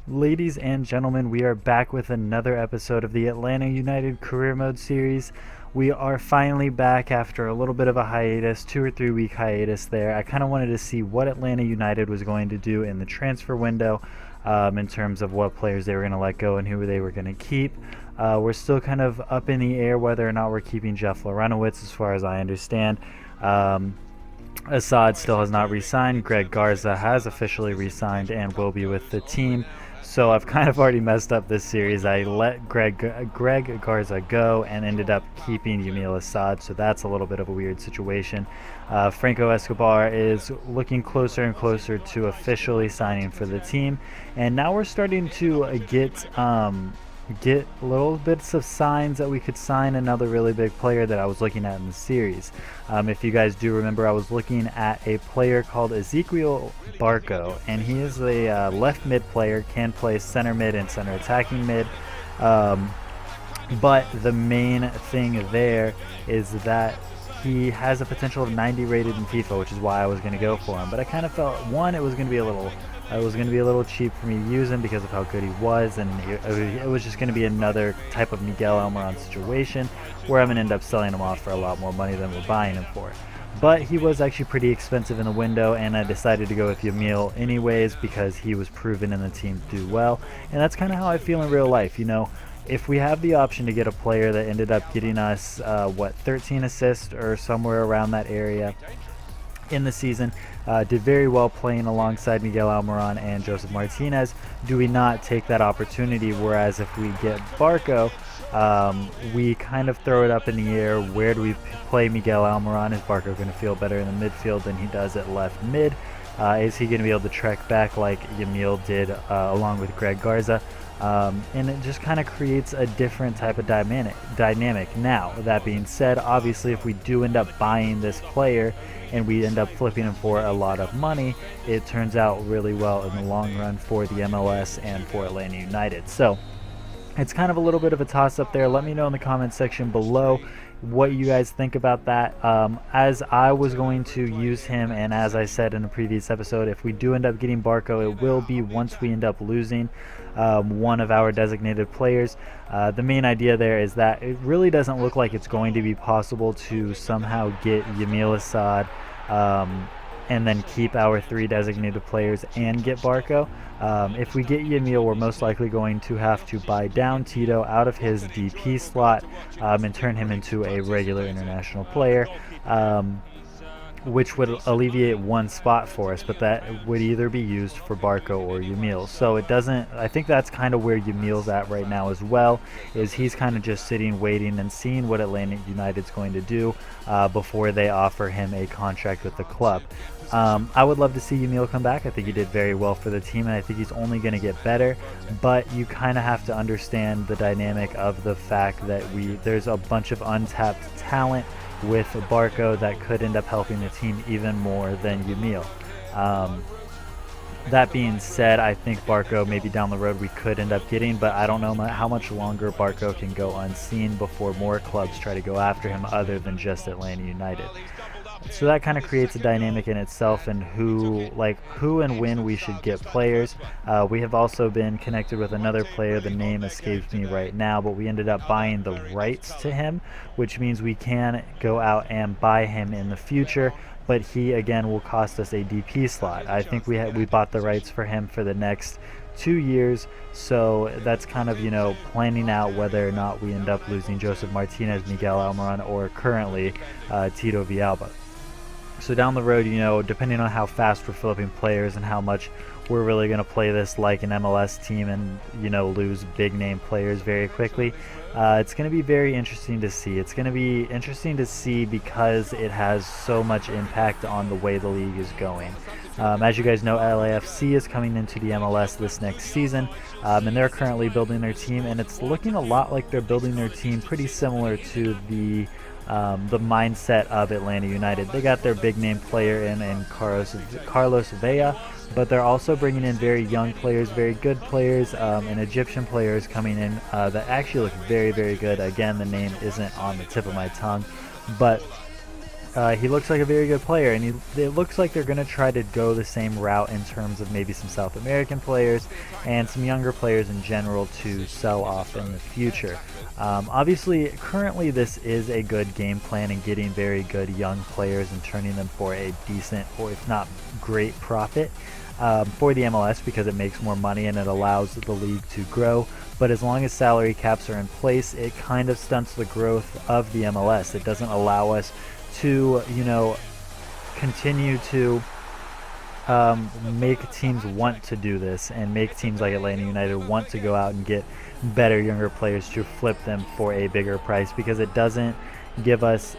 Ladies and gentlemen, we are back with another episode of the Atlanta United Career Mode series. We are finally back after a little bit of a hiatus, 2 or 3 week hiatus there. I kind of wanted to see what Atlanta United was going to do in the transfer window in terms of what players they were going to let go and who they were going to keep. We're still kind of up in the air whether or not we're keeping Jeff Larenowitz, as far as I understand. Assad still has not re-signed. Greg Garza has officially re-signed and will be with the team. So I've kind of already messed up this series. I let Greg Garza go and ended up keeping Yamil Assad, so that's a little bit of a weird situation. Franco Escobar is looking closer and closer to officially signing for the team, and now we're starting to get little bits of signs that we could sign another really big player that I was looking at in the series. If you guys do remember, I was looking at a player called Ezequiel Barco, and he is a left mid player, can play center mid and center attacking mid. But the main thing there is that he has a potential of 90 rated in FIFA, which is why I was going to go for him. But I kind of felt, one, it was going to be a little cheap for me to use him because of how good he was, and it was just going to be another type of Miguel Almiron situation where I'm going to end up selling him off for a lot more money than we're buying him for. But he was actually pretty expensive in the window, and I decided to go with Yamil anyways because he was proven in the team to do well. And that's kind of how I feel in real life. You know, if we have the option to get a player that ended up getting us 13 assists or somewhere around that area in the season, did very well playing alongside Miguel Almiron and Joseph Martinez, do we not take that opportunity? Whereas if we get Barco, we kind of throw it up in the air. Where do we play Miguel Almiron? Is Barco going to feel better in the midfield than he does at left mid? Is he going to be able to trek back like Yamil did along with Greg Garza? And it just kind of creates a different type of dynamic. Now, that being said, obviously if we do end up buying this player and we end up flipping him for a lot of money, it turns out really well in the long run for the MLS and for Atlanta United. So it's kind of a little bit of a toss-up there. Let me know in the comments section below what you guys think about that. As I was going to use him, and as I said in a previous episode, if we do end up getting Barco, it will be once we end up losing one of our designated players. The main idea there is that it really doesn't look like it's going to be possible to somehow get Yamil Assad and then keep our 3 designated players and get Barco. If we get Yamil, we're most likely going to have to buy down Tito out of his DP slot and turn him into a regular international player, which would alleviate one spot for us, but that would either be used for Barco or Yamil. So it doesn't, I think that's kind of where Yamil's at right now as well, is he's kind of just sitting, waiting, and seeing what Atlanta United's going to do before they offer him a contract with the club. I would love to see Yamil come back. I think he did very well for the team, and I think he's only going to get better, but you kind of have to understand the dynamic of the fact that there's a bunch of untapped talent with Barco that could end up helping the team even more than Yamil. That being said, I think Barco maybe down the road we could end up getting, but I don't know how much longer Barco can go unseen before more clubs try to go after him other than just Atlanta United. So that kind of creates a dynamic in itself, and who and when we should get players. We have also been connected with another player, the name escapes me right now, but we ended up buying the rights to him, which means we can go out and buy him in the future, but he again will cost us a DP slot. I think we bought the rights for him for the next 2 years, so that's kind of, you know, planning out whether or not we end up losing Joseph Martinez, Miguel Almiron, or currently Tito Villalba. So down the road, you know, depending on how fast we're flipping players and how much we're really going to play this like an MLS team and, you know, lose big name players very quickly, it's going to be very interesting to see. It's going to be interesting to see because it has so much impact on the way the league is going. As you guys know, LAFC is coming into the MLS this next season, and they're currently building their team, and it's looking a lot like they're building their team pretty similar to the mindset of Atlanta United. They got their big name player in Carlos Vela, but they're also bringing in very young players, very good players, and Egyptian players coming in that actually look very, very good. Again, the name isn't on the tip of my tongue, but he looks like a very good player, and it looks like they're going to try to go the same route in terms of maybe some South American players and some younger players in general to sell off in the future. Obviously, currently this is a good game plan in getting very good young players and turning them for a decent, or if not great, profit for the MLS, because it makes more money and it allows the league to grow. But as long as salary caps are in place, it kind of stunts the growth of the MLS. It doesn't allow us to, continue to make teams want to do this and make teams like Atlanta United want to go out and get better younger players to flip them for a bigger price, because it doesn't give us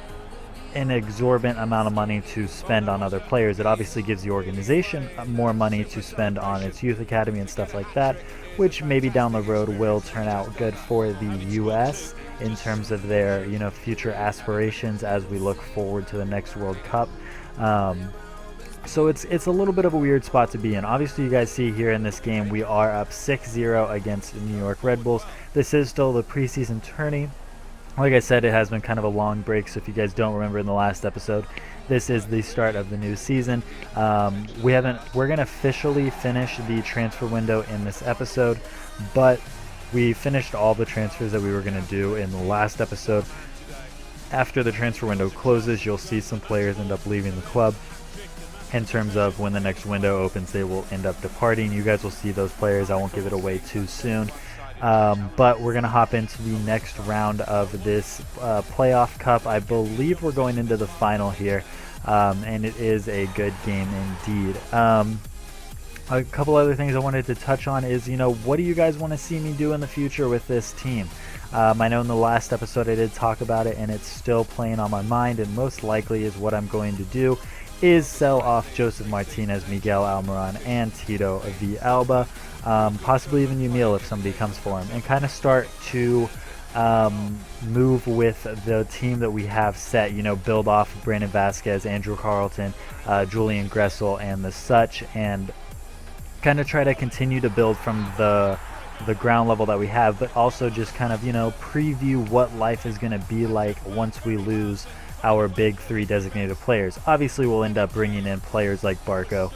an exorbitant amount of money to spend on other players. It obviously gives the organization more money to spend on its youth academy and stuff like that, which maybe down the road will turn out good for the US in terms of their future aspirations as we look forward to the next World Cup. So it's a little bit of a weird spot to be in. Obviously, you guys see here in this game we are up 6-0 against the New York Red Bulls. This is still the preseason tourney. Like I said, it has been kind of a long break, so if you guys don't remember in the last episode, this is the start of the new season. We're going to officially finish the transfer window in this episode, but we finished all the transfers that we were going to do in the last episode. After the transfer window closes, you'll see some players end up leaving the club. In terms of when the next window opens, they will end up departing. You guys will see those players. I won't give it away too soon. But we're going to hop into the next round of this playoff cup. I believe we're going into the final here, and it is a good game indeed. A couple other things I wanted to touch on is, what do you guys want to see me do in the future with this team? I know in the last episode I did talk about it, and it's still playing on my mind, and most likely is what I'm going to do is sell off Joseph Martinez, Miguel Almiron, and Tito Villalba, possibly even Yamil if somebody comes for him, and kind of start to move with the team that we have set, build off of Brandon Vasquez, Andrew Carlton, Julian Gressel, and the such, and kind of try to continue to build from the ground level that we have, but also just kind of, preview what life is going to be like once we lose our big three designated players. Obviously, we'll end up bringing in players like Barco,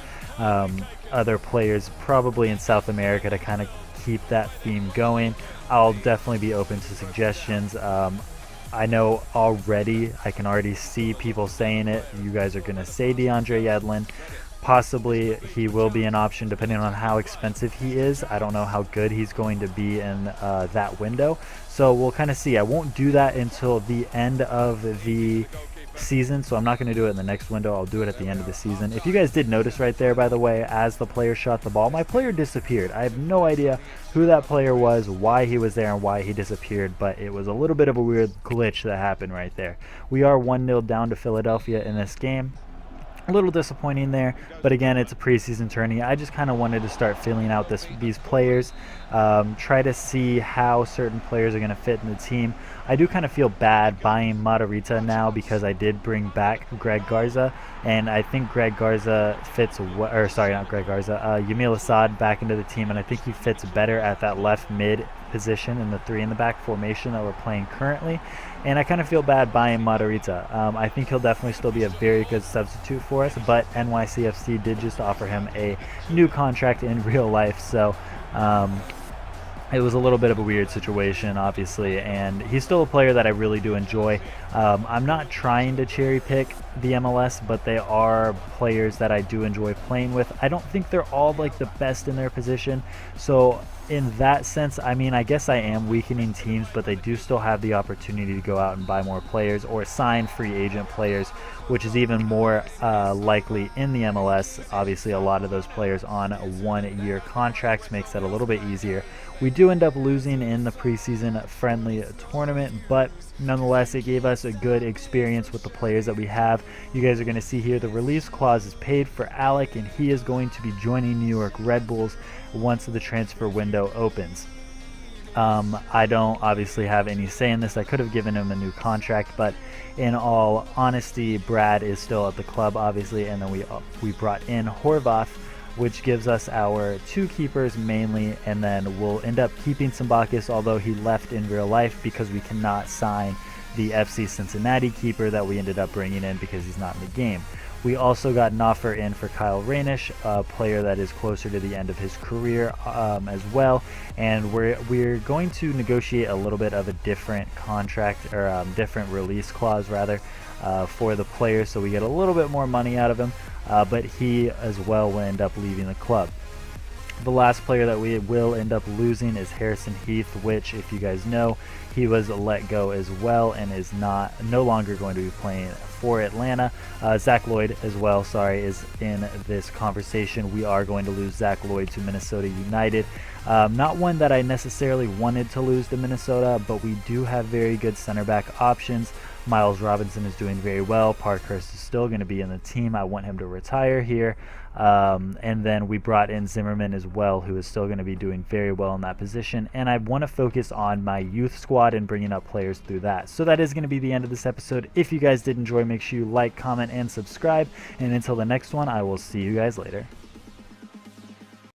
other players probably in South America to kind of keep that theme going. I'll definitely be open to suggestions. I know already, I can already see people saying it. You guys are going to say DeAndre Yedlin. Possibly he will be an option depending on how expensive he is. I don't know how good he's going to be in that window. So we'll kind of see. I won't do that until the end of the season, so I'm not going to do it in the next window. I'll do it at the end of the season. If you guys did notice right there, by the way, as the player shot the ball, my player disappeared. I have no idea who that player was, why he was there, and why he disappeared, but it was a little bit of a weird glitch that happened right there. We are 1-0 down to Philadelphia in this game. A little disappointing there, but again, it's a preseason tourney. I just kind of wanted to start feeling out these players, try to see how certain players are going to fit in the team. I do kind of feel bad buying Matarrita now because I did bring back Greg Garza, and I think Greg Garza fits, Yamil Assad back into the team, and I think he fits better at that left mid position in the three in the back formation that we're playing currently. And I kind of feel bad buying Matarrita. I think he'll definitely still be a very good substitute for us, but NYCFC did just offer him a new contract in real life, so it was a little bit of a weird situation, obviously, and he's still a player that I really do enjoy. I'm not trying to cherry pick the MLS, but they are players that I do enjoy playing with. I don't think they're all like the best in their position, so in that sense, I mean, I guess I am weakening teams, but they do still have the opportunity to go out and buy more players or sign free agent players, which is even more likely in the MLS. Obviously, a lot of those players on 1-year contracts makes that a little bit easier. We do end up losing in the preseason friendly tournament, but nonetheless, it gave us a good experience with the players that we have. You guys are going to see here the release clause is paid for Alec, and he is going to be joining New York Red Bulls once the transfer window opens. I don't obviously have any say in this. I could have given him a new contract, but in all honesty, Brad is still at the club, obviously, and then we brought in Horvath, which gives us our two keepers mainly, and then we'll end up keeping Sambakis, although he left in real life because we cannot sign the FC Cincinnati keeper that we ended up bringing in because he's not in the game. We also got an offer in for Kyle Rainish, a player that is closer to the end of his career as well, and we're going to negotiate a little bit of a different contract, or different release clause rather, for the player, so we get a little bit more money out of him, but he as well will end up leaving the club. The last player that we will end up losing is Harrison Heath, which, if you guys know, he was let go as well and is no longer going to be playing for Atlanta. Zach Lloyd as well, is in this conversation. We are going to lose Zach Lloyd to Minnesota United. Not one that I necessarily wanted to lose to Minnesota, but we do have very good center back options. Miles Robinson is doing very well. Parkhurst is still going to be in the team. I want him to retire here. And then we brought in Zimmerman as well, who is still going to be doing very well in that position. And I want to focus on my youth squad and bringing up players through that. So that is going to be the end of this episode. If you guys did enjoy, make sure you like, comment, and subscribe. And until the next one, I will see you guys later.